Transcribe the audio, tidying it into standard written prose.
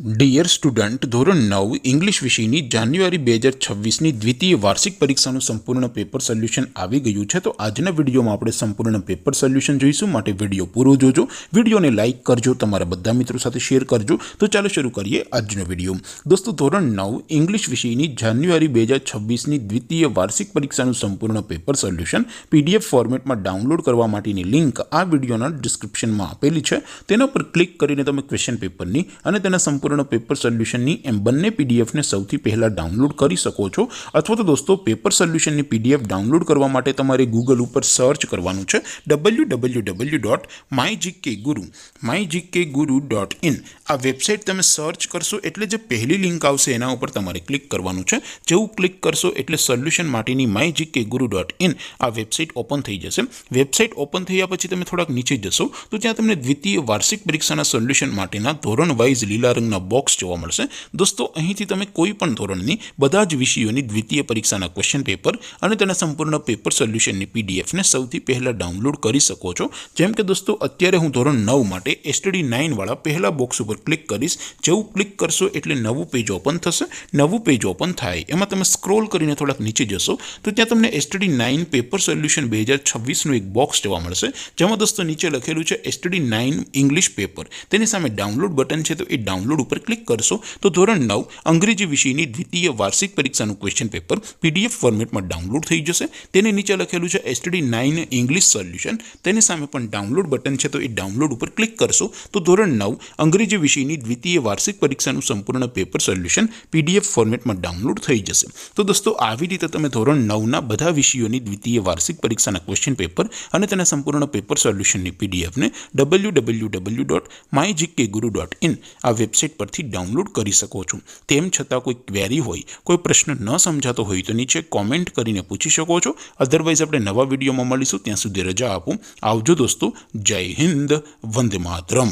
Dear student, ધોરણ 9 English વિષયની જાન્યુઆરી 2026ની દ્વિતીય વાર્ષિક પરીક્ષાનું સંપૂર્ણ પેપર સોલ્યુશન આવી ગયું છે. તો આજના વિડીયોમાં આપણે સંપૂર્ણ પેપર સોલ્યુશન જોઈશું. માટે વિડીયો પૂરો જોજો, વિડીયોને લાઇક કરજો, તમારા બધા મિત્રો સાથે શેર કરજો. તો ચાલો શરૂ કરીએ આજનો વિડીયો. દોસ્તો, ધોરણ 9 ઇંગ્લિશ વિષયની જાન્યુઆરી 2026ની દ્વિતીય વાર્ષિક પરીક્ષાનું સંપૂર્ણ પેપર સોલ્યુશન PDF ફોર્મેટમાં ડાઉનલોડ કરવા માટેની લિંક આ વિડીયોના ડિસ્ક્રિપ્શનમાં આપેલી છે. તેના પર ક્લિક કરીને તમે ક્વેશ્ચન પેપરની અને તેના સંપૂર્ણ પેપર સોલ્યુશનની એમ બંને પીડીએફને સૌથી પહેલાં ડાઉનલોડ કરી શકો છો. અથવા તો દોસ્તો, પેપર સોલ્યુશનની PDF ડાઉનલોડ કરવા માટે તમારે ગૂગલ ઉપર સર્ચ કરવાનું છે www.mygkguru.in. આ વેબસાઇટ તમે સર્ચ કરશો એટલે જે પહેલી લિંક આવશે એના ઉપર તમારે ક્લિક કરવાનું છે. જેવું ક્લિક કરશો એટલે સોલ્યુશન માટેની mygkguru.in આ વેબસાઇટ ઓપન થઈ જશે. વેબસાઇટ ઓપન થયા પછી તમે થોડાક નીચે જશો તો ત્યાં તમને દ્વિતીય વાર્ષિક પરીક્ષાના સોલ્યુશન માટેના ધોરણ વાઇઝ લીલા રંગના બોક્સ જોવા મળશે. દોસ્તો, અહીંથી તમે કોઈ પણ ધોરણની બધા જ વિષયોની દ્વિતીય પરીક્ષાના ક્વેશ્ચન પેપર અને તેના સંપૂર્ણ પેપર સોલ્યુશનની PDFને સૌથી પહેલાં ડાઉનલોડ કરી શકો છો. જેમ કે દોસ્તો, અત્યારે હું ધોરણ 9 માટે STD9 વાળા પહેલા બોક્સ ઉપર ક્લિક કરીશ. જેવું ક્લિક કરશો એટલે નવું પેજ ઓપન થશે. નવું પેજ ઓપન થાય એમાં તમે સ્ક્રોલ કરીને થોડાક નીચે જશો તો ત્યાં તમને STD9 પેપર સોલ્યુશન 2026નું એક બોક્સ જોવા મળશે. જેમાં દોસ્તો નીચે લખેલું છે STD9 ઇંગ્લિશ પેપર. તેની સામે ડાઉનલોડ બટન છે, તો એ ડાઉનલોડ ઉપર ક્લિક કરશો તો ધોરણ 9 અંગ્રેજી વિષયની દ્વિતીય વાર્ષિક પરીક્ષાનું ક્વેશ્ચન પેપર PDF ફોર્મેટમાં ડાઉનલોડ થઈ જશે. તેને નીચે લખેલું છે STD9 ઇંગ્લિશ સોલ્યુશન. તેની સામે પણ ડાઉનલોડ બટન છે, તો એ ડાઉનલોડ ઉપર ક્લિક કરશો તો ધોરણ 9 અંગ્રેજી વિષયની દ્વિતીય વાર્ષિક પરીક્ષાનું સંપૂર્ણ પેપર સોલ્યુશન PDF ફોર્મેટમાં ડાઉનલોડ થઈ જશે. તો દોસ્તો, આવી રીતે તમે ધોરણ 9ના બધા વિષયોની દ્વિતીય વાર્ષિક પરીક્ષાના ક્વેશ્ચન પેપર અને તેના સંપૂર્ણ પેપર સોલ્યુશનની PDFને www.mygkguru.in આ વેબસાઇટ પરથી ડાઉનલોડ કરી શકો છો. તેમ છતાં કોઈ ક્વેરી હોય, કોઈ પ્રશ્ન ન સમજાતો હોય તો નીચે કોમેન્ટ કરીને પૂછી શકો છો. અધરવાઇઝ આપણે નવા વિડીયોમાં મળીશું. ત્યાં સુધી રજા આપો. આવજો દોસ્તો. જય હિન્દ. વંદે માતરમ.